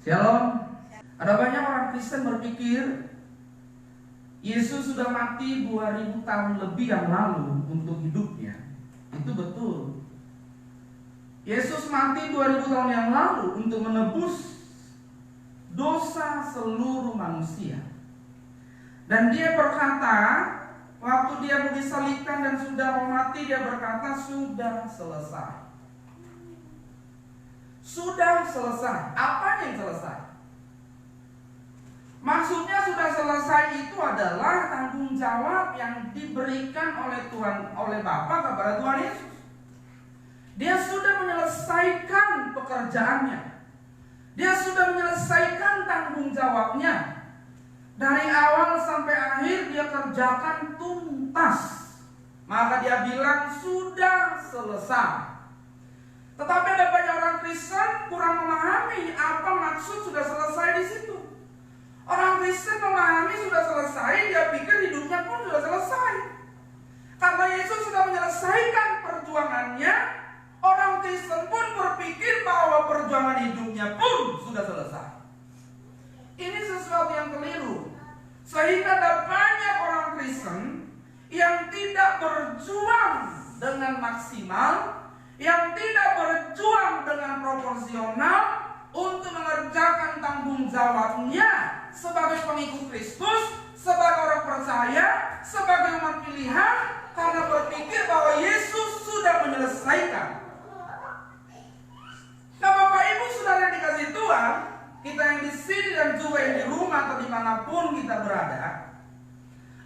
Shalom. Ada banyak orang Kristen berpikir Yesus sudah mati 2000 tahun lebih yang lalu untuk hidupnya. Itu betul. Yesus mati 2000 tahun yang lalu untuk menebus dosa seluruh manusia. Dan dia berkata, waktu dia mau disalibkan dan sudah mau mati, dia berkata, sudah selesai. Sudah selesai. Apa yang selesai? Maksudnya sudah selesai itu adalah tanggung jawab yang diberikan oleh Tuhan, oleh Bapa kepada Tuhan Yesus. Dia sudah menyelesaikan pekerjaannya. Dia sudah menyelesaikan tanggung jawabnya. Dari awal sampai akhir dia kerjakan tuntas. Maka dia bilang sudah selesai. Tetapi ada banyak orang Kristen kurang memahami apa maksud sudah selesai di situ. Orang Kristen memahami sudah selesai, dia pikir hidupnya pun sudah selesai. Karena Yesus sudah menyelesaikan perjuangannya, orang Kristen pun berpikir bahwa perjuangan hidupnya pun sudah selesai. Ini sesuatu yang keliru. Sehingga ada banyak orang Kristen yang tidak berjuang dengan maksimal, yang tidak berjuang dengan proporsional untuk mengerjakan tanggung jawabnya sebagai pengikut Kristus, sebagai orang percaya, sebagai umat pilihan, karena berpikir bahwa Yesus sudah menyelesaikan. Nah, Bapak Ibu Saudara yang dikasihi Tuhan, kita yang di sini dan juga yang di rumah atau dimanapun kita berada,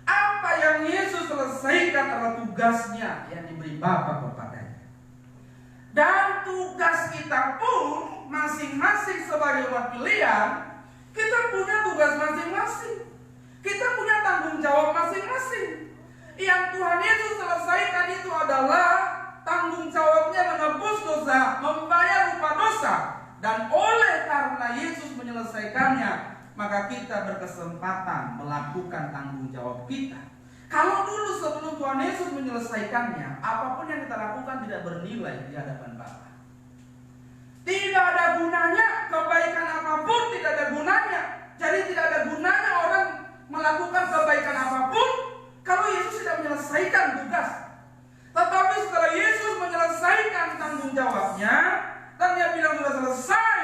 apa yang Yesus selesaikan adalah tugasnya yang diberi Bapa kepadanya. Dan tugas kita pun masing-masing sebagai umat pilihan, kita punya tugas masing-masing. Kita punya tanggung jawab masing-masing. Yang Tuhan Yesus selesaikan itu adalah tanggung jawabnya menebus dosa, membayar upah dosa. Dan oleh karena Yesus menyelesaikannya, maka kita berkesempatan melakukan tanggung jawab kita. Kalau dulu sebelum Tuhan Yesus menyelesaikannya, apapun yang kita lakukan tidak bernilai di hadapan Bapa. Tidak ada gunanya, kebaikan apapun tidak ada gunanya. Jadi tidak ada gunanya orang melakukan kebaikan apapun kalau Yesus tidak menyelesaikan tugas. Tetapi setelah Yesus menyelesaikan tanggung jawabnya dan dia bilang sudah selesai,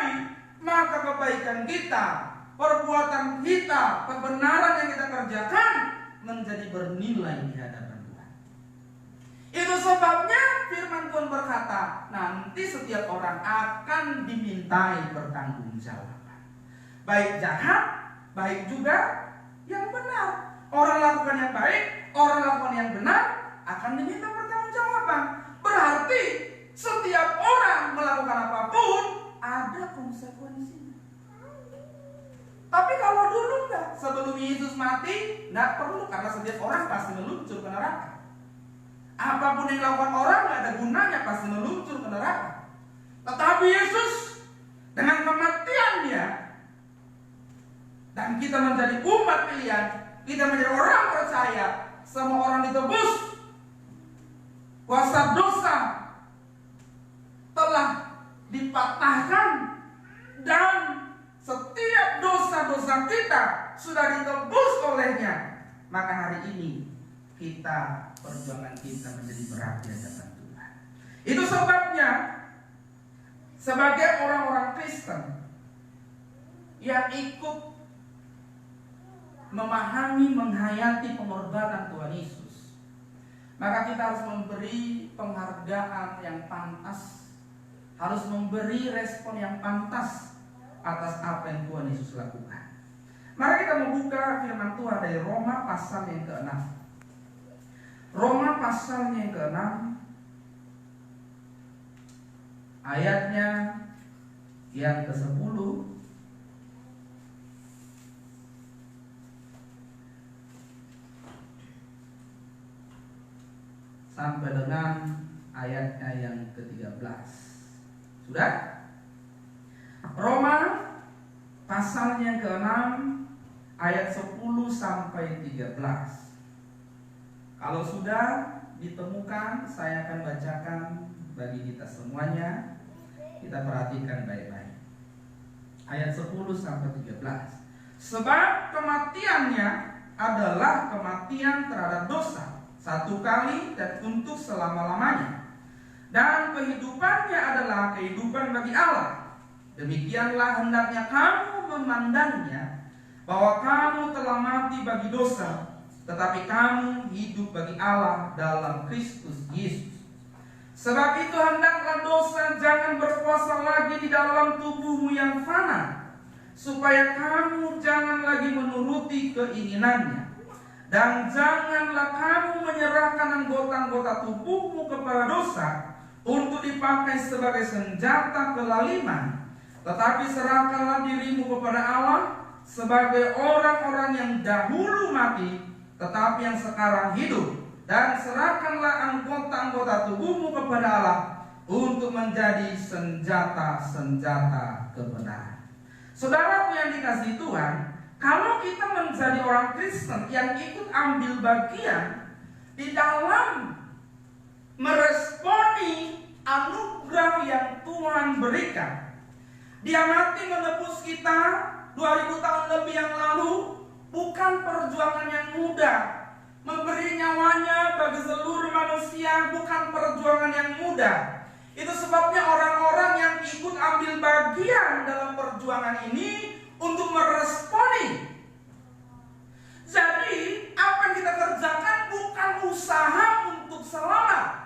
maka kebaikan kita, perbuatan kita, kebenaran yang kita kerjakan menjadi bernilai di hadapan Tuhan. Itu sebabnya firman Tuhan berkata, nanti setiap orang akan dimintai pertanggungjawaban. Baik jahat, baik juga yang benar. Orang lakukan yang baik, orang lakukan yang benar, akan diminta pertanggungjawaban. Berarti setiap orang melakukan apapun ada konsekuensinya. Tapi kalau dulu enggak, sebelum Yesus mati, enggak perlu, karena setiap orang pasti meluncur ke neraka. Apapun yang dilakukan orang enggak ada gunanya, pasti meluncur ke neraka. Tetapi Yesus dengan kematiannya, dan kita menjadi umat pilihan, kita menjadi orang percaya, semua orang ditebus. Kuasa dosa telah dipatahkan dan setiap dosa-dosa kita sudah ditebus olehnya. Maka hari ini perjuangan kita menjadi berat di hadapan Tuhan. Itu sebabnya sebagai orang-orang Kristen yang ikut memahami, menghayati pengorbanan Tuhan Yesus, maka kita harus memberi penghargaan yang pantas, harus memberi respon yang pantas atas apa yang Tuhan Yesus lakukan. Mari kita membuka firman Tuhan dari Roma pasal yang ke-6. Roma pasal yang ke-6, ayatnya yang ke-10 sampai dengan ayatnya yang ke-13. Sudah? Roma pasalnya ke-6 ayat 10 sampai 13. Kalau sudah ditemukan, saya akan bacakan bagi kita semuanya. Kita perhatikan baik-baik. ayat 10 sampai 13. Sebab kematiannya adalah kematian terhadap dosa, satu kali dan untuk selama-lamanya. Dan kehidupannya adalah kehidupan bagi Allah. Demikianlah hendaknya kamu memandangnya, bahwa kamu telah mati bagi dosa, tetapi kamu hidup bagi Allah dalam Kristus Yesus. Sebab itu hendaklah dosa jangan berkuasa lagi di dalam tubuhmu yang fana, supaya kamu jangan lagi menuruti keinginannya. Dan janganlah kamu menyerahkan anggota-anggota tubuhmu kepada dosa untuk dipakai sebagai senjata kelaliman, tetapi serahkanlah dirimu kepada Allah sebagai orang-orang yang dahulu mati, tetapi yang sekarang hidup. Dan serahkanlah anggota-anggota tubuhmu kepada Allah untuk menjadi senjata-senjata kebenaran. Saudaraku yang dikasihi Tuhan, kalau kita menjadi orang Kristen yang ikut ambil bagian di dalam meresponi anugerah yang Tuhan berikan, Dia mati menebus kita 2000 tahun lebih yang lalu, bukan perjuangan yang mudah. Memberi nyawanya bagi seluruh manusia bukan perjuangan yang mudah. Itu sebabnya orang-orang yang ikut ambil bagian dalam perjuangan ini untuk meresponi. Jadi apa yang kita kerjakan bukan usaha untuk selamat.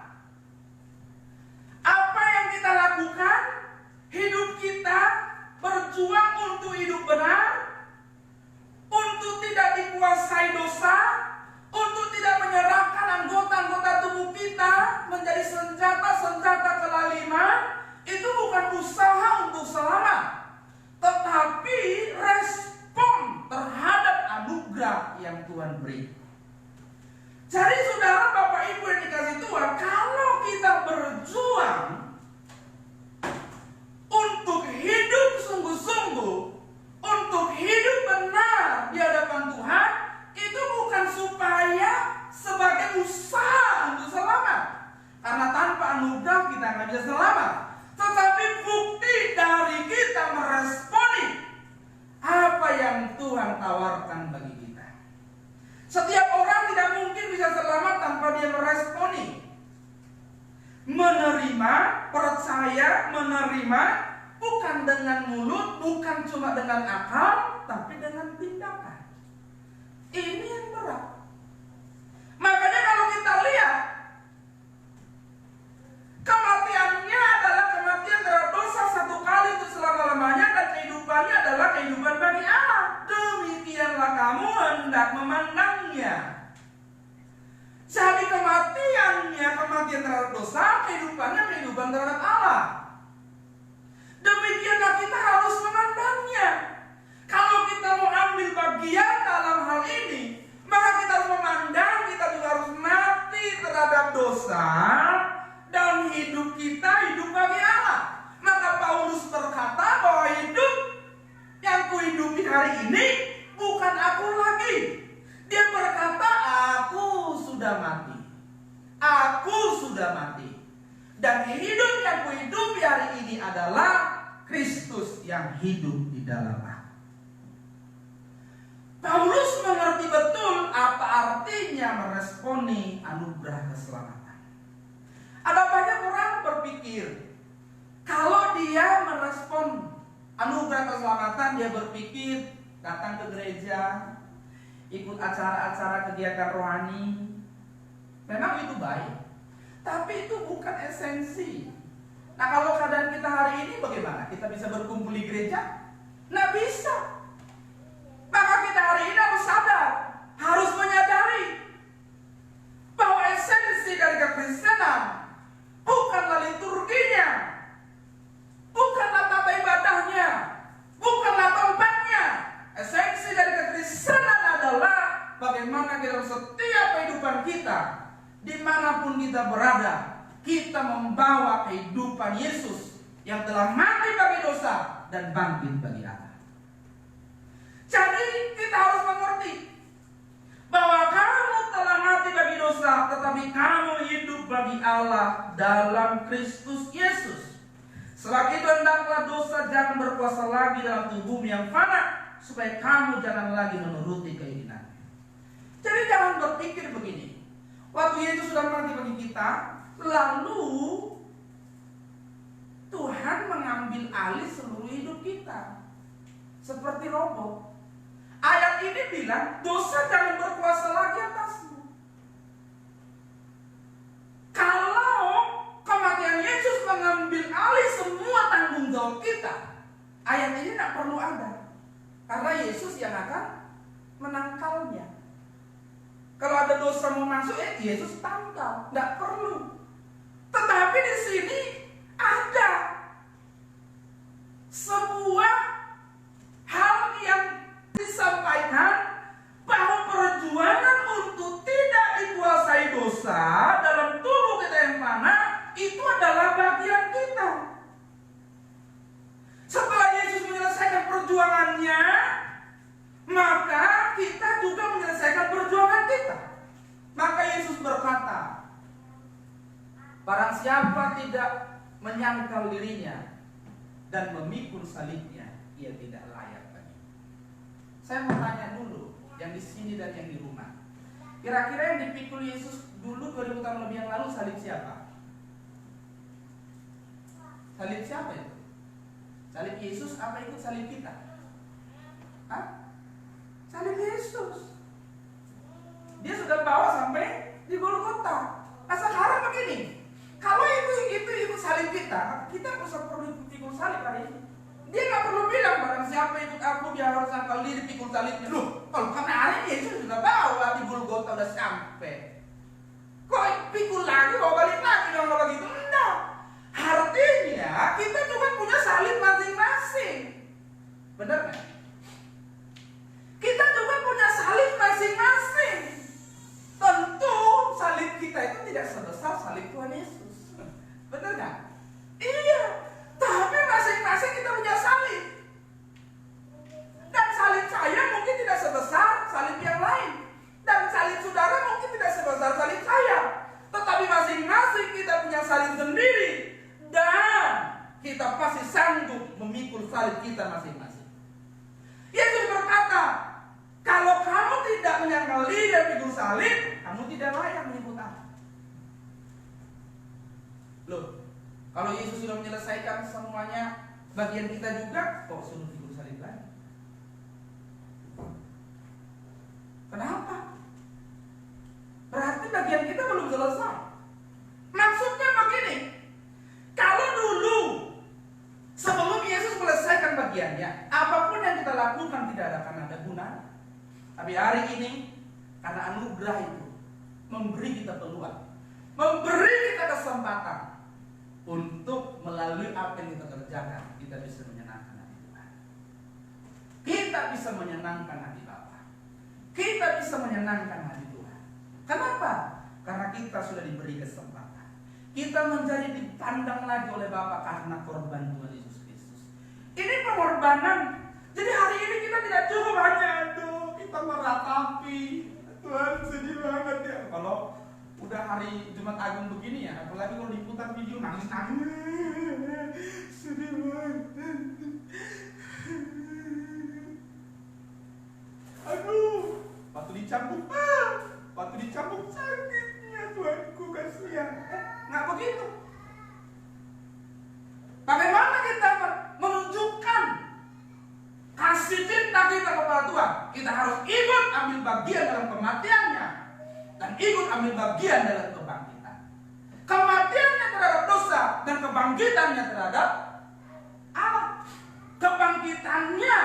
Apa yang kita lakukan, hidup kita berjuang untuk hidup benar, untuk tidak dikuasai dosa, untuk tidak menyerahkan anggota-anggota tubuh kita menjadi senjata-senjata kelaliman. Itu bukan usaha untuk selamat, tetapi respon terhadap anugerah yang Tuhan beri. Jadi saudara, Bapak Ibu yang dikasihi Tuhan, kalau kita berjuang untuk hidup sungguh-sungguh, untuk hidup benar di hadapan Tuhan, itu bukan supaya sebagai usaha untuk selamat, karena tanpa anugerah kita nggak bisa selamat. Tetapi bukti dari kita meresponi apa yang Tuhan tawarkan bagi kita. Setiap orang tidak mungkin bisa selamat tanpa dia meresponi, menerima, percaya, menerima, bukan dengan mulut, bukan cuma dengan akal, tapi dengan tindakan. Ini yang berat. Makanya kalau kita lihat, kematiannya adalah kematian terhadap dosa satu kali untuk selama-lamanya, dan kehidupannya adalah kehidupan bagi Allah. Demikianlah kamu hendak memandangnya. Jadi kematiannya kematian terhadap dosa, kehidupannya kehidupan terhadap Allah. Demikianlah kita harus memandangnya. Kalau kita mau ambil bagian dalam hal ini, maka kita harus memandang, kita juga harus mati terhadap dosa, dan hidup kita hidup bagi Allah. Maka Paulus berkata bahwa hidup yang kuhidupi hari ini bukan aku lagi. Dia berkata, aku sudah mati. Aku sudah mati. Dan hidup yang kuhidupi hari ini adalah Kristus yang hidup di dalam aku. Paulus mengerti betul apa artinya meresponi anugerah keselamatan. Ada banyak orang berpikir, kalau dia merespon anugerah keselamatan, dia berpikir datang ke gereja, ikut acara-acara kegiatan rohani. Memang itu baik, tapi itu bukan esensi. Nah, kalau keadaan kita hari ini bagaimana? Kita bisa berkumpul di gereja? Nggak bisa. Maka kita hari ini harus sadar, harus menyadari bahwa esensi dari kekristenan bukanlah liturginya, bukanlah tata ibadahnya, bukanlah tempatnya. Esensi dari kekristenan adalah bagaimana kita setiap kehidupan kita, dimanapun kita berada, kita membawa kehidupan Yesus yang telah mati bagi dosa dan bangkit bagi Allah. Jadi kita harus mengerti bahwa kamu telah mati bagi dosa, tetapi kamu hidup bagi Allah dalam Kristus Yesus. Sebab itu hendaklah dosa jangan berkuasa lagi dalam tubuhmu yang fana, supaya kamu jangan lagi menuruti keinginan. Jadi jangan berpikir begini. Waktu Yesus sudah mati bagi kita, lalu Tuhan mengambil alih seluruh hidup kita seperti robot. Ayat ini bilang dosa jangan berkuasa lagi atasmu. Kalau kematian Yesus mengambil alih semua tanggung jawab kita, ayat ini tidak perlu ada, karena Yesus yang akan menangkalnya. Kalau ada dosa mau masuk, Yesus tangkal, tidak perlu. Tetapi di sini ada sebuah hal yang disampaikan bahwa perjuangan untuk tidak dikuasai dosa dalam tubuh kita yang fana itu adalah bagian kita. Setelah Yesus menyelesaikan perjuangannya, maka kita juga menyelesaikan perjuangan kita. Maka Yesus berkata, barang siapa tidak menyangkal dirinya dan memikul salibnya, ia tidak layak bagi. Saya mau tanya dulu, yang di sini dan yang di rumah, kira-kira yang dipikul Yesus dulu 2000 tahun lebih yang lalu salib siapa? Salib siapa itu? Salib Yesus apa ikut salib kita? Hah? Salib Yesus. Dia sudah bawa sampai di Golgota. Nah sekarang begini, kalau itu salib kita nggak usah perlu pikul salib hari ini. Dia nggak perlu bilang barang siapa ikut aku dia harus angkal diri pikul salibnya. Loh, kalau kemarin Yesus sudah bawa di Golgota udah sampai. Kok pikul lagi, bawa balik lagi dong kalau gitu? Enggak. Artinya kita juga punya salib masing-masing. Benar nggak? Kita juga punya salib masing-masing. Tentu salib kita itu tidak sebesar salib Tuhan Yesus. Benar nggak? Iya. Tapi masing-masing kita punya salib. Dan salib saya mungkin tidak sebesar salib yang lain. Dan salib saudara mungkin tidak sebesar salib saya. Tetapi masing-masing kita punya salib sendiri. Dan kita pasti sanggup memikul salib kita masing-masing. Yesus berkata, kalau kamu tidak menyangkal diri dan pikul salib, kamu tidak layak mengikut aku. Loh, kalau Yesus sudah menyelesaikan semuanya, bagian kita juga kok suruh pikul salib lagi? Kenapa? Berarti bagian kita belum selesai. Maksudnya begini, kalau dulu sebelum Yesus menyelesaikan bagiannya, apapun yang kita lakukan tidak akan ada gunanya. Tapi hari ini karena anugerah itu memberi kita peluang, memberi kita kesempatan untuk melalui apa yang kita kerjakan, kita bisa menyenangkan hati Tuhan. Kita bisa menyenangkan hati Bapa. Kita bisa menyenangkan hati Tuhan. Kenapa? Karena kita sudah diberi kesempatan. Kita menjadi dipandang lagi oleh Bapa karena korban Tuhan Yesus Kristus. Ini pengorbanan. Jadi hari ini kita tidak cukup hanya kita meratapi. Tuhan sedih banget ya. Kalau udah hari Jumat Agung begini ya, apalagi kalau diputar video nangis-nangis. Sedih banget. Aduh, waktu dicambuk sakitnya Tuhanku, kasihan. Nggak begitu. Bagaimana kita menunjukkan kasih cinta kita kepada Tuhan? Kita harus ikut ambil bagian dalam kematiannya dan ikut ambil bagian dalam kebangkitan. Kematiannya terhadap dosa dan kebangkitannya terhadap Allah. Kebangkitannya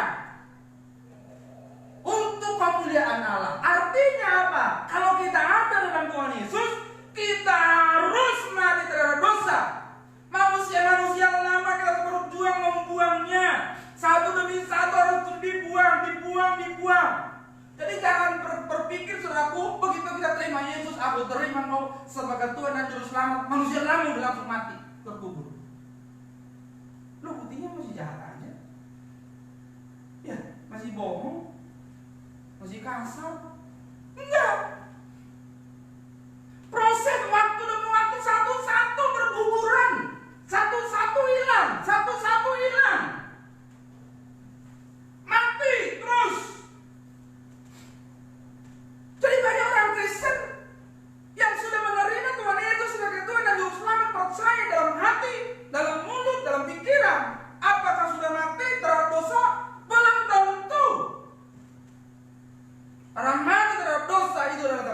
untuk kemuliaan Allah. Artinya apa? Kalau kita ada dalam Tuhan Yesus, kita harus mati terhadap dosa. Manusia-manusia lama kita berjuang membuangnya. Satu demi satu harus dibuang. Jadi jangan berpikir saudaraku, begitu kita terima Yesus, aku terima mau sebagai Tuhan dan Juru Selamat, manusia lama udah langsung mati, terkubur. Lu buktinya masih jahat aja. Ya, masih bohong, masih kasar. Enggak. Proses waktu demi waktu satu-satu berguguran, satu-satu hilang,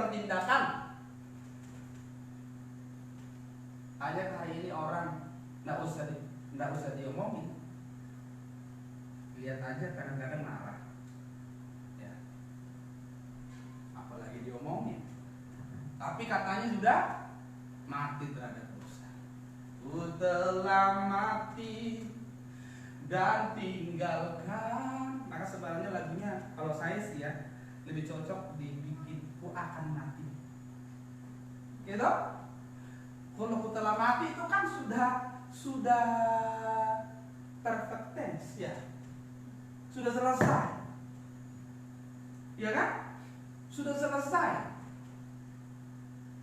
bertindakan. Adakah ini orang nggak usah diomongin? Lihat aja kadang-kadang marah, ya. Apalagi diomongin. Tapi katanya sudah mati terhadap dosa. Ku telah mati dan tinggalkan. Maka sebenarnya lagunya kalau saya sih ya lebih cocok dibikin ku akan mati. Gitu? Kalau ku telah mati itu kan sudah perfect tense ya. Sudah selesai. Ya kan? Sudah selesai.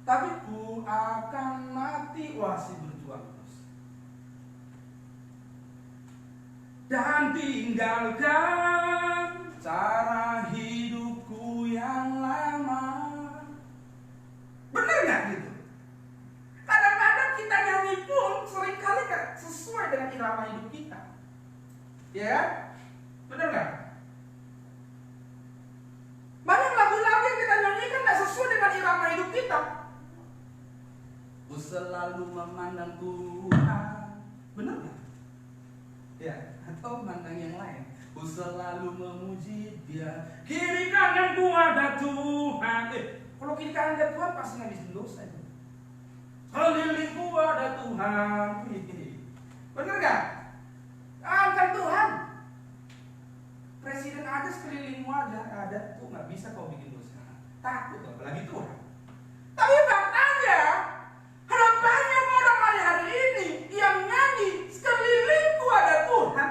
Tapi ku akan mati, masih berjuang terus. Dan tinggalkan cara hidupku yang lama. Bener gak gitu? Kadang-kadang kita nyanyi pun seringkali gak sesuai dengan irama hidup kita. Ya kan? Bener gak? Banyak lagu-lagu yang kita nyanyikan gak sesuai dengan irama hidup kita. Ku selalu memandang Tuhan. Bener gak? Ya, atau memandang yang lain. Ku selalu memuji Dia. Kiri kananku ada Tuhan. Kalau kiri kanan ada Tuhan pasti ngabisin dosa. Kelilingku ada Tuhan. Bener gak? Angkat Tuhan. Presiden aja sekelilingmu ada tuh, nggak bisa kau bikin dosa. Takut apalagi Tuhan. Tapi faktanya ada banyak orang hari-hari ini yang nyanyi sekelilingku ada Tuhan.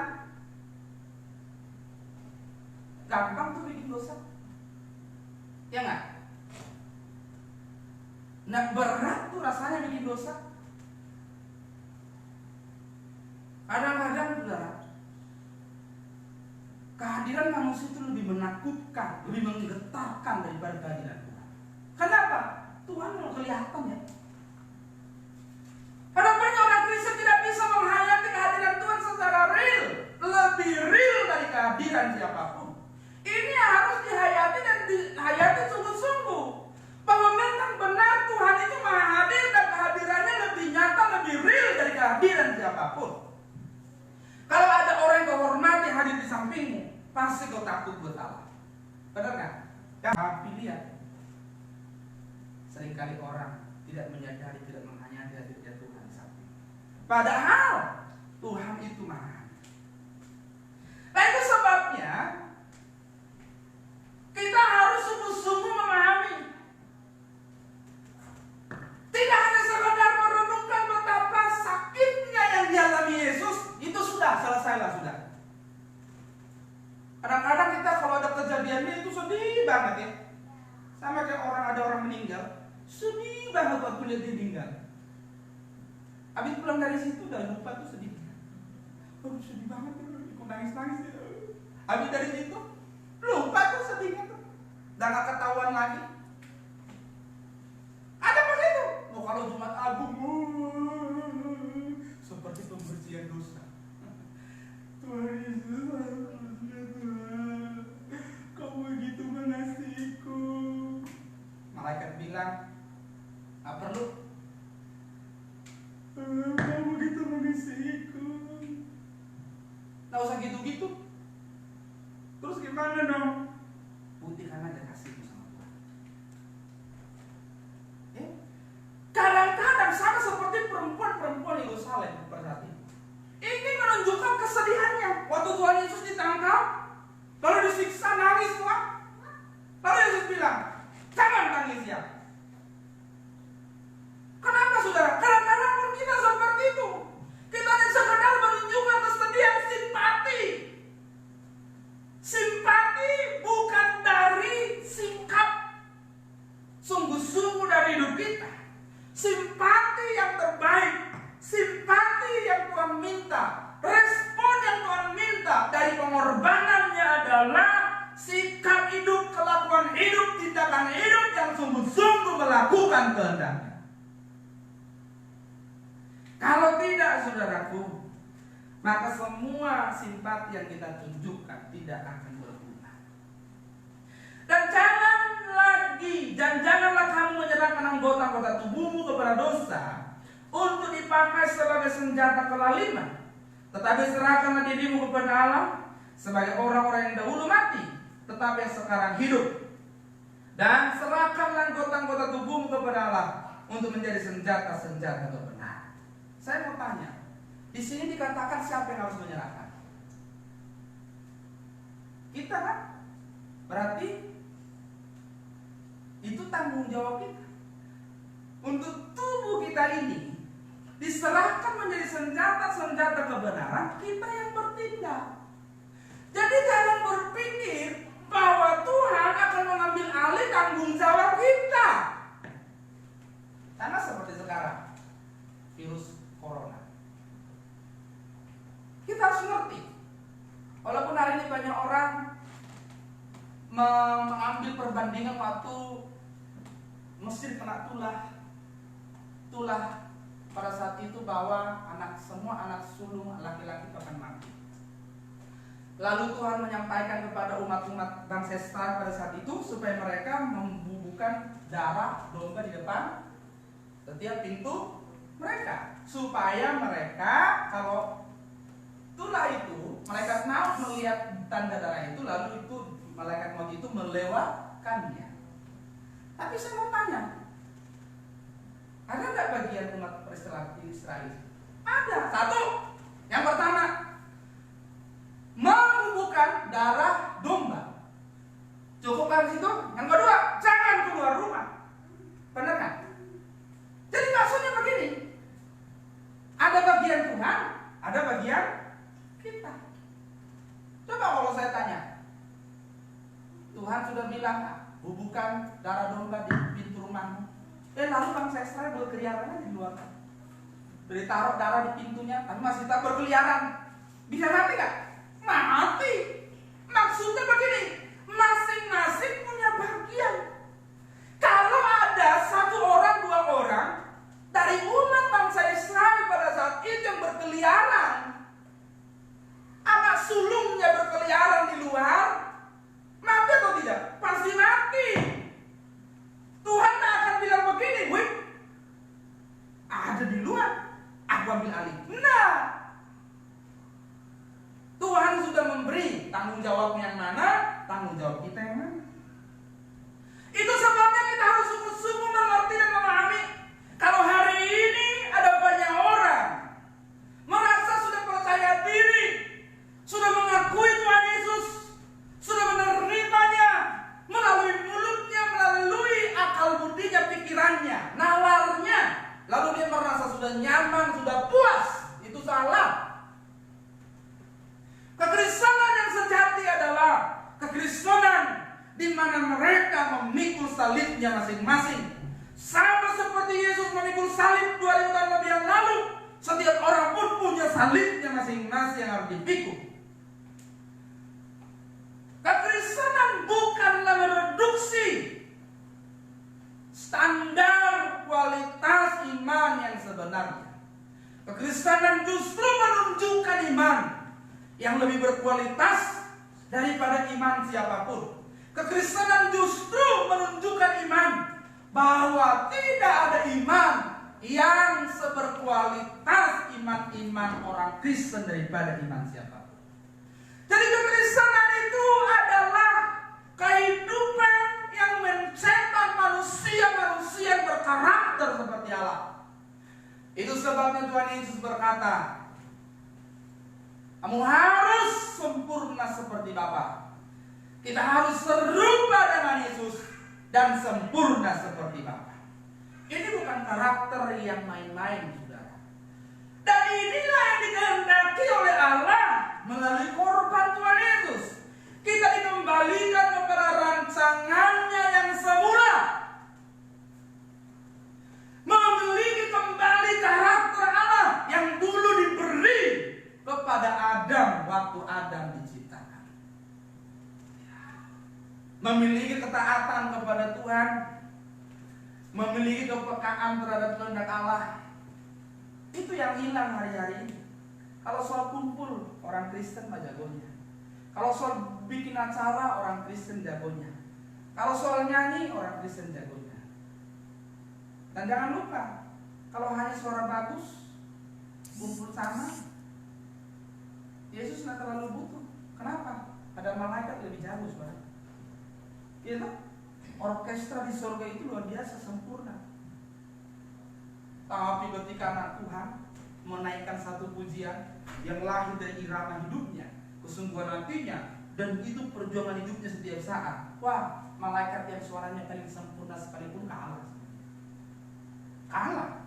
Gampang tuh bikin dosa. Ya nggak? Nggak berat tuh rasanya bikin dosa. Kadang-kadang berat. Kehadiran manusia itu lebih menakutkan, lebih menggetarkan daripada kehadiran Tuhan. Kenapa? Tuhan mau kelihatan ya. Karena banyak orang Kristen tidak bisa menghayati kehadiran Tuhan secara real, lebih real dari kehadiran siapapun. Ini harus dihayati dan dihayati sungguh-sungguh. Bahwa memang benar Tuhan itu maha hadir dan kehadirannya lebih nyata, lebih real dari kehadiran siapapun. Kalau ada orang yang kau hormati hadir di sampingmu, pasti kau takut buat Allah. Benar nggak? Tapi lihat, seringkali orang tidak menyadari, tidak menghayati hadirnya Tuhan di samping. Padahal Tuhan itu maha. Nah itu sebabnya kita harus sungguh-sungguh memahami. Tidak hanya sekedar merenungkan betapa sakitnya yang dialami Yesus, itu sudah selesailah sudah. Kadang-kadang kita kalau ada kejadiannya itu sedih banget ya. Sama kayak ada orang meninggal, sedih banget waktu lihat dia meninggal. Habis pulang dari situ udah lupa tuh sedih. Aduh sedih banget tuh, ikut nangis-nangis ya. Habis dari situ lupa tuh sedihnya tuh. Udah gak ketahuan lagi. Ada begitu. Oh kalau Jumat Agung seperti pembersihan dosa. Tuhan Yesus, Kau begitu mengasihiku. Malaikat bilang, gak perlu. Kau begitu mengasihiku. Gak usah gitu-gitu. Terus gimana dong? Buktikan aja kasihmu sama Tuhan. Ya? Kadang-kadang sama seperti perempuan-perempuan Yerusalem berarti. Ini menunjukkan kesedihannya. Waktu Tuhan Yesus ditangkap, lalu disiksa, nangis Tuhan. Lalu Yesus bilang, jangan tangis ya. Kenapa saudara? Kadang-kadang pun kita seperti itu. Kita hanya sekedar menunjukkan kesedihan, simpati. Simpati bukan dari sikap sungguh-sungguh dari hidup kita. Simpati yang terbaik, simpati yang Tuhan minta, respon yang Tuhan minta dari pengorbanannya adalah sikap hidup, kelakuan hidup, tindakan hidup yang sungguh-sungguh melakukan kehendaknya. Kalau tidak saudaraku, maka semua simpati yang kita tunjukkan tidak akan berguna. Dan janganlah anggota tubuhmu kepada dosa untuk dipakai sebagai senjata kelaliman. Tetapi serahkanlah dirimu kepada Allah sebagai orang-orang yang dahulu mati, tetapi yang sekarang hidup. Dan serahkanlah anggota-anggota tubuhmu kepada Allah untuk menjadi senjata-senjata kebenaran. Saya mau tanya, di sini dikatakan siapa yang harus menyerahkan? Kita kan? Berarti itu tanggung jawab kita. Untuk tubuh kita ini diserahkan menjadi senjata-senjata kebenaran, kita yang bertindak. Jadi jangan berpikir bahwa Tuhan akan mengambil alih tanggung jawab kita. Sama seperti sekarang, virus corona. Kita harus ngerti, walaupun hari ini banyak orang mengambil perbandingan waktu Mesir kena tulah pada saat itu bahwa semua anak sulung laki-laki akan mati. Lalu Tuhan menyampaikan kepada umat-umat bangsa Israel pada saat itu supaya mereka membubuhkan darah domba di depan setiap pintu mereka, supaya mereka kalau tulah itu malaikat maut melihat tanda darah itu, lalu itu malaikat maut itu melewatkannya. Tapi saya mau tanya, ada nggak bagian umat Israel? Ada. Satu, yang pertama, membubuhkan darah domba. Cukup kan situ? Yang kedua, jangan keluar rumah. Benar kan? Jadi maksudnya begini, ada bagian Tuhan, ada bagian kita. Coba kalau saya tanya, Tuhan sudah bilang, bubuhkan darah domba di pintu rumahmu. Lalu bangsa Israel berkeliaran di luar. Ditaruh darah di pintunya, tapi masih tak berkeliaran. Bisa mati nggak? Mati. Maksudnya begini, masing-masing punya bagian. Kalau ada satu orang, dua orang dari umat bangsa Israel pada saat itu yang berkeliaran, anak sulungnya berkeliaran di luar, mati atau tidak? Pasti mati. Tuhan tak akan bilang begini, wih, ada di luar, aku ambil alih. Nah, Tuhan sudah memberi tanggung jawab yang mana, tanggung jawab kita yang mana. Itu sebabnya kita harus sungguh-sungguh mengerti dan memahami. Kalau hari ini ada banyak orang merasa sudah percaya diri, sudah mengakui Tuhan Yesus, sudah menerimanya melalui mulutnya, melalui akal budinya, pikirannya, nalarnya, lalu dia merasa sudah nyaman, sudah puas. Itu salah. Kekristenan yang sejati adalah kekristenan di mana mereka memikul salibnya masing-masing. Sama seperti Yesus memikul salib 2000 tahun lebih yang lalu, setiap orang pun punya salibnya masing-masing yang harus dipikul. Kekristenan bukanlah mereduksi standar kualitas iman yang sebenarnya. Kekristenan justru menunjukkan iman yang lebih berkualitas daripada iman siapapun. Kekristenan justru menunjukkan iman bahwa tidak ada iman yang seberkualitas iman-iman orang Kristen daripada iman siapapun. Jadi kekristenan itu adalah kehidupan yang mencetak manusia-manusia yang berkarakter seperti Allah. Itu sebabnya Tuhan Yesus berkata, kamu harus sempurna seperti Bapa. Kita harus serupa dengan Yesus dan sempurna seperti Bapa. Ini bukan karakter yang main-main, saudara. Dan inilah yang dikehendaki oleh Allah melalui korban Tuhan Yesus. Kita dikembalikan kepada rancangannya yang semula, memiliki kembali karakter Allah yang dulu diberi kepada Adam waktu Adam diciptakan. Memiliki ketaatan kepada Tuhan, memiliki kepekaan terhadap kehendak Allah. Itu yang hilang hari-hari ini. Kalau soal kumpul, orang Kristen mah jagonya. Kalau soal bikin acara, orang Kristen jagonya. Kalau soal nyanyi, orang Kristen jagonya. Dan jangan lupa, kalau hanya suara bagus, kumpul sama, Yesus nggak terlalu butuh. Kenapa? Ada malaikat lebih jago, saudara. Iya toh? Orkestra di surga itu luar biasa sempurna. Tapi ketika anak Tuhan menaikkan satu pujian yang lahir dari irama hidupnya, kesungguhan hatinya, dan itu perjuangan hidupnya setiap saat, wah, malaikat yang suaranya paling sempurna sekalipun kalah. Kalah.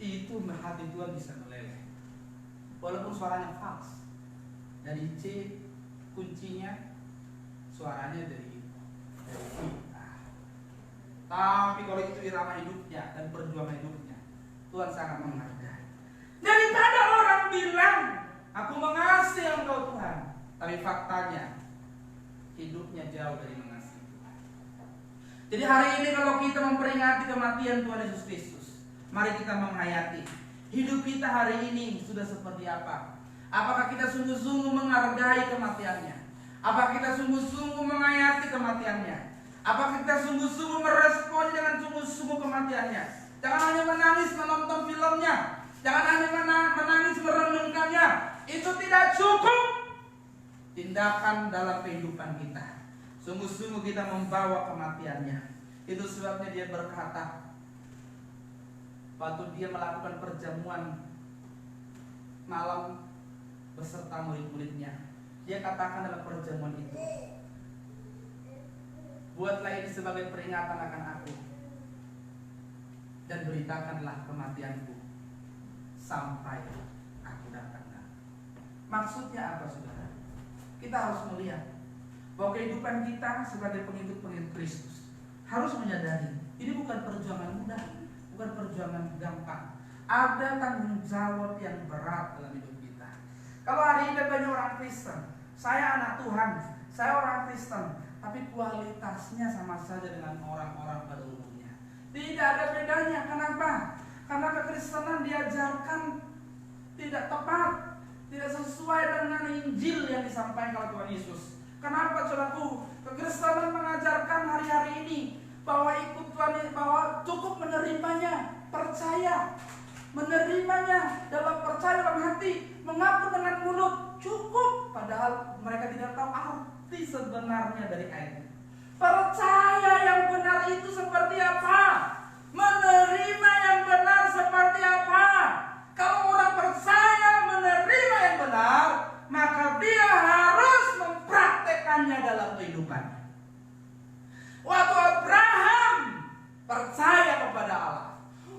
Itu hati Tuhan bisa meleleh. Walaupun suaranya fals, dari C kuncinya, suaranya dari kita. Tapi kalau itu irama hidupnya dan perjuangan hidupnya, Tuhan sangat menghargai. Daripada orang bilang, aku mengasihi Engkau Tuhan, tapi faktanya hidupnya jauh dari mengasihi Tuhan. Jadi hari ini kalau kita memperingati kematian Tuhan Yesus Kristus, mari kita menghayati hidup kita hari ini sudah seperti apa. Apakah kita sungguh-sungguh menghargai kematiannya? Apakah kita sungguh-sungguh menghayati kematiannya? Apakah kita sungguh-sungguh merespon dengan sungguh-sungguh kematiannya? Jangan hanya menangis menonton filmnya, jangan hanya menangis merenungkannya. Itu tidak cukup. Tindakan dalam kehidupan kita, sungguh-sungguh kita membawa kematiannya. Itu sebabnya dia berkata, waktu dia melakukan perjamuan malam beserta murid-muridnya, dia katakan dalam perjamuan itu, buatlah ini sebagai peringatan akan aku, dan beritakanlah kematianku sampai aku datang. Maksudnya apa, saudara? Kita harus melihat bahwa kehidupan kita sebagai pengikut-pengikut Kristus harus menyadari ini bukan perjuangan mudah, bukan perjuangan gampang. Ada tanggung jawab yang berat dalam hidup kita. Kalau hari ini banyak orang Kristen, saya anak Tuhan, saya orang Kristen, tapi kualitasnya sama saja dengan orang-orang pada umumnya. Tidak ada bedanya. Kenapa? Karena kekristenan diajarkan tidak tepat, tidak sesuai dengan Injil yang disampaikan oleh Tuhan Yesus. Kenapa, saudaraku? Kekristenan mengajarkan hari-hari ini bahwa ikut Tuhan, bahwa cukup menerimanya, percaya, menerimanya dalam percaya dalam hati, mengaku dengan mulut, cukup. Padahal mereka tidak tahu arti sebenarnya dari ayat. Percaya yang benar itu seperti apa? Menerima yang benar seperti apa? Kalau orang percaya menerima yang benar, maka dia harus mempraktekannya dalam kehidupannya. Waktu Abraham percaya kepada Allah,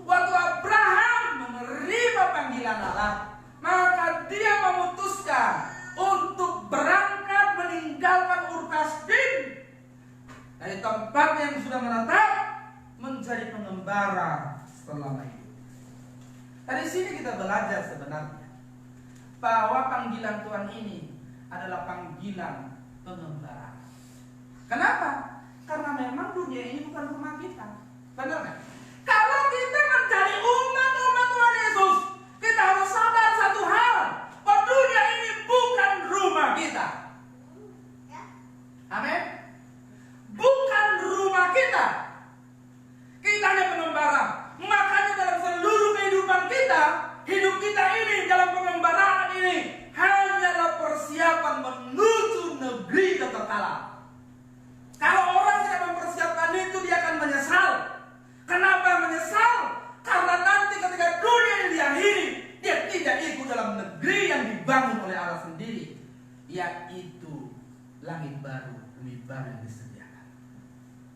waktu Abraham menerima panggilan Allah, maka dia memutuskan untuk berangkat meninggalkan Ur Kasdim dari tempat yang sudah menetap menjadi pengembara selama hidup. Dari sini kita belajar sebenarnya bahwa panggilan Tuhan ini adalah panggilan pengembara. Kenapa? Karena memang dunia ini bukan rumah kita. Benar kan? Kalau kita mencari umat-umat Tuhan Yesus, kita harus sadar satu hal, bahwa dunia ini bukan rumah kita. Amin. Bukan rumah kita. Kita hanya pengembara. Makanya dalam seluruh kehidupan kita, hidup kita ini dalam pengembaraan ini hanyalah persiapan menuju negeri kekekalan. Kalau orang tidak mempersiapkan itu, dia akan menyesal. Kenapa menyesal? Karena nanti ketika dunia ini diakhiri, dia tidak ikut dalam negeri yang dibangun oleh Allah sendiri, yaitu langit baru, bumi baru yang disediakan.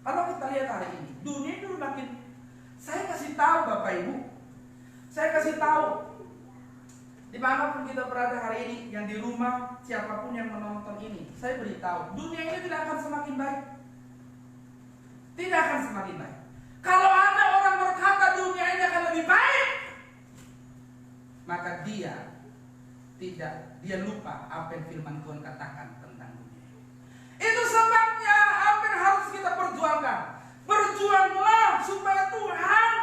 Kalau kita lihat hari ini, dunia itu makin, saya kasih tahu Bapak Ibu, saya kasih tahu dimanapun kita berada hari ini, yang di rumah, siapapun yang menonton ini, saya beritahu, dunia ini tidak akan semakin baik. Tidak akan semakin baik. Kalau ada orang berkata dunia ini akan lebih baik, maka dia lupa apa yang firman Tuhan katakan tentang dunia. Itu sebabnya apa yang harus kita perjuangkan. Berjuanglah supaya Tuhan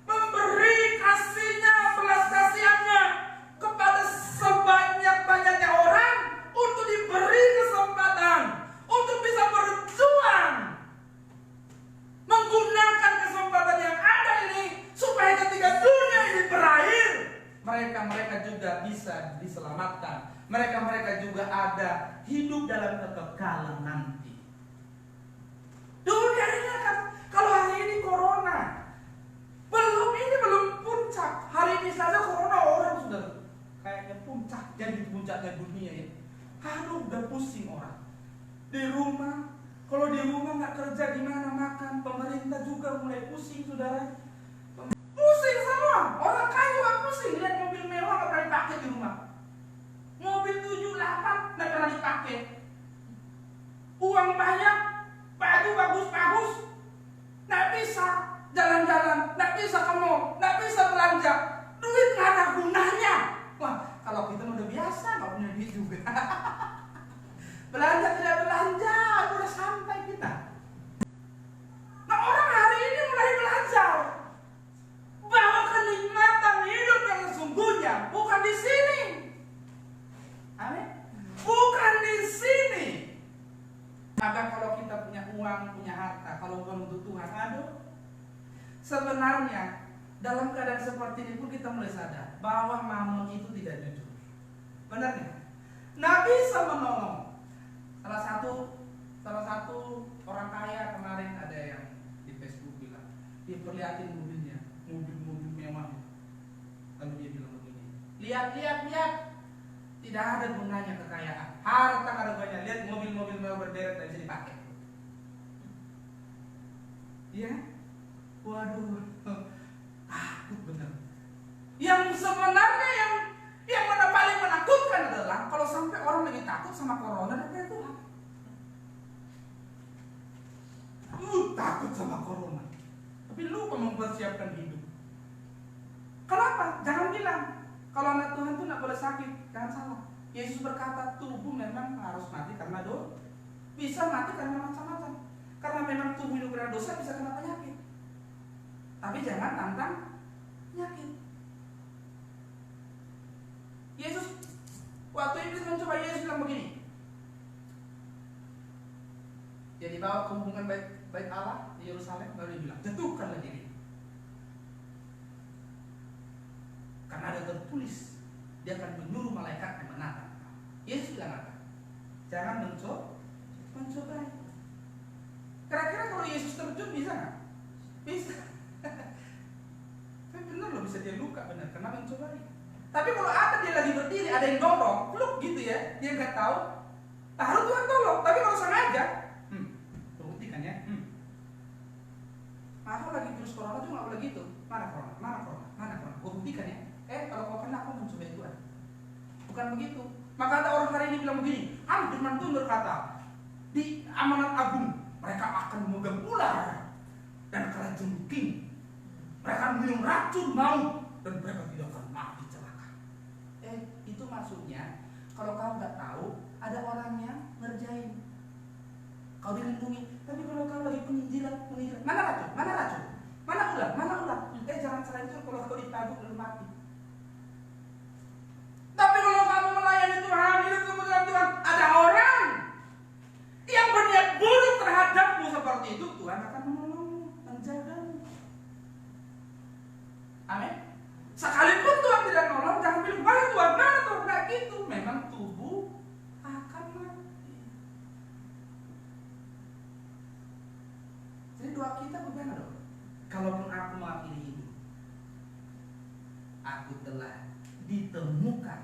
memberi kasih-Nya, belas kasihan-Nya kepada sebanyak-banyaknya orang untuk diberi kesempatan untuk bisa berjuang diselamatkan. Mereka juga ada hidup dalam kekekalan nanti. Dunia ini kan, kalau hari ini corona, belum puncak. Hari ini saja corona orang sudah kayaknya puncak, jadi puncaknya dunia ya. Aduh, udah pusing orang. Di rumah, kalau di rumah nggak kerja gimana makan? Pemerintah juga mulai pusing, saudara. Pusing semua. Orang kaya juga pusing. Lihat mobil mewah nggak pernah dipakai di rumah. Mobil 78 nggak pernah dipakai. Uang banyak, baju bagus-bagus, nggak bisa jalan-jalan, nggak bisa ke mall, nggak bisa belanja. Duit nggak ada gunanya. Wah, kalau kita udah biasa nggak punya duit juga. Belanja tidak belanja, udah santai kita. Nah, orang hari ini mulai belajar bahwa kenikmatan hidup yang sesungguhnya bukan di sini. Amin. Bukan di sini. Maka kalau kita punya uang, punya harta, kalau bukan untuk Tuhan, aduh. Sebenarnya dalam keadaan seperti ini pun kita mulai sadar bahwa Mammon itu tidak jujur. Benar nggak? Nah, bisa menolong. Salah satu orang kaya kemarin ada yang di Facebook bilang, diperlihatin mobilnya, mobil mewah. Lalu dia bilang begini, lihat, tidak ada gunanya kekayaan, harta nggak ada gunanya. Lihat mobil-mobil mewah berderet tidak bisa dipakai. Iya, waduh, takut bener. Yang sebenarnya yang mana paling menakutkan adalah kalau sampai orang lagi takut sama corona dan kayak Tuhan. Takut sama corona, tapi lupa mempersiapkan hidup. Kenapa? Jangan bilang kalau anak Tuhan itu nggak boleh sakit. Jangan salah. Yesus berkata tubuh memang harus mati karena dosa, bisa mati karena macam-macam. Karena memang tubuh hidup karena dosa bisa kena penyakit. Tapi jangan tantang penyakit. Yesus, waktu iblis mencoba Yesus bilang begini, dia dibawa ke hubungan baik Allah di Yerusalem, baru dia bilang, jatuhkanlah diri. Karena ada tertulis, dia akan menyuruh malaikat yang menatang. Yesus bilang apa? Jangan mencobai. Kira-kira kalau Yesus terjun bisa nggak? Bisa. Tapi benar loh, bisa dia luka benar karena mencobai. Tapi kalau ada dia lagi berdiri, ada yang dorong, peluk gitu ya, dia nggak tahu. Harus Tuhan tolong. Tapi kalau sengaja, buktikan ya. Aku lagi virus corona juga nggak boleh gitu. Mana corona? Gue buktikan ya. Kalau kau kena aku mencobai Tuhan. Bukan begitu. Maka ada orang hari ini bilang begini, firman Tuhan berkata di amanat agung mereka akan memegang ular dan kalajengking. Mereka akan minum racun maut dan mereka tidak akan mati celaka. Itu maksudnya kalau kau nggak tahu ada orang yang ngerjain, kau dilindungi. Tapi kalau kau lagi penginjilan, mana racun? Mana ular? Jangan salah itu kalau kau ditabuk lalu mati. Tapi kalau kamu melayani Tuhan, hidup kemuliaan Tuhan, ada orang yang berniat buruk terhadapmu seperti itu, Tuhan akan menolongmu, menjagamu. Amin. Sekalipun Tuhan tidak nolong, jangan bilang, mana Tuhan? Nggak gitu. Memang tubuh akan mati. Jadi doa kita bagaimana dong? Kalaupun aku mengakhiri hidup, aku telah ditemukan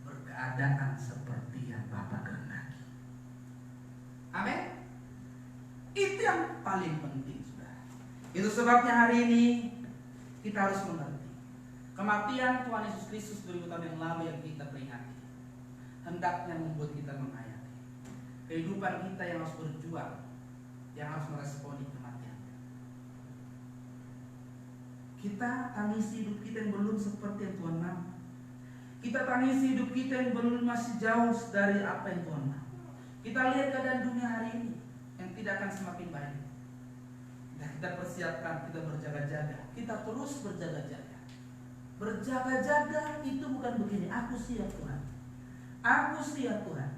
berkeadaan seperti yang Bapa kehendaki. Amin. Itu yang paling penting, saudara. Itu sebabnya hari ini kita harus mengerti kematian Tuhan Yesus Kristus 2000 tahun yang lalu yang kita peringati hendaknya membuat kita menghayati kehidupan kita yang harus berjuang, yang harus meresponi kematian. Kita tangisi hidup kita yang belum seperti yang Tuhan mau. Kita tangisi hidup kita yang belum masih jauh dari apa yang Tuhan mau. Kita lihat keadaan dunia hari ini yang tidak akan semakin baik. Dan kita persiapkan, kita berjaga-jaga. Kita terus berjaga-jaga. Berjaga-jaga itu bukan begini, aku siap Tuhan, aku siap Tuhan,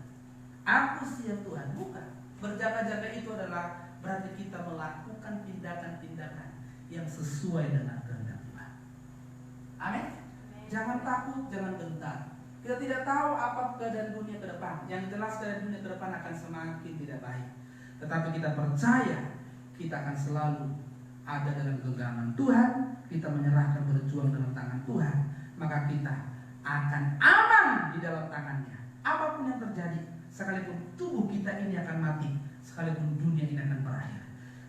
aku siap Tuhan. Bukan. Berjaga-jaga itu adalah berarti kita melakukan tindakan-tindakan yang sesuai dengan kehendak Tuhan. Amin. Jangan takut, jangan gentar. Kita tidak tahu apa keadaan dunia ke depan. Yang jelas keadaan dunia ke depan akan semakin tidak baik. Tetapi kita percaya kita akan selalu ada dalam genggaman Tuhan. Kita menyerahkan berjuang dalam tangan Tuhan. Maka kita akan aman di dalam tangannya. Apapun yang terjadi, sekalipun tubuh kita ini akan mati, sekalipun dunia ini akan berakhir.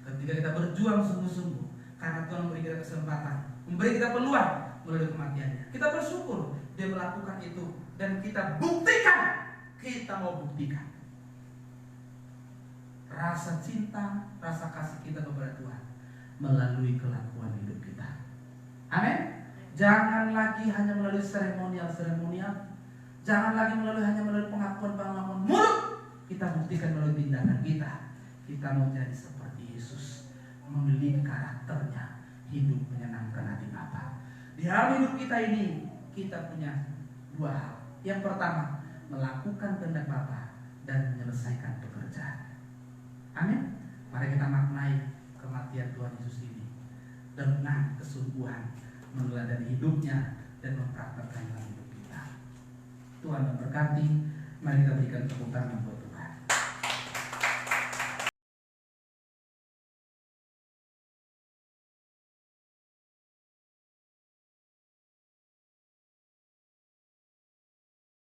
Ketika kita berjuang sungguh-sungguh, karena Tuhan memberi kita kesempatan, memberi kita peluang melalui kematiannya, kita bersyukur Dia melakukan itu. Dan kita buktikan, kita mau buktikan rasa cinta, rasa kasih kita kepada Tuhan melalui kelakuan hidup kita. Amin. Jangan lagi hanya melalui seremonial. Jangan lagi hanya melalui pengakuan mulut. Kita buktikan melalui tindakan kita. Kita mau jadi seperti Yesus, memiliki karakternya, hidup menyenangkan hati Bapa. Di dalam hidup kita ini, kita punya dua hal. Yang pertama, melakukan kehendak Bapa dan menyelesaikan pekerjaan. Amin. Mari kita maknai kematian Tuhan Yesus ini dengan kesungguhan, meneladani hidupnya dan mempraktekkan dalam hidup kita. Tuhan memberkati. Mari kita berikan tepuk tangan buat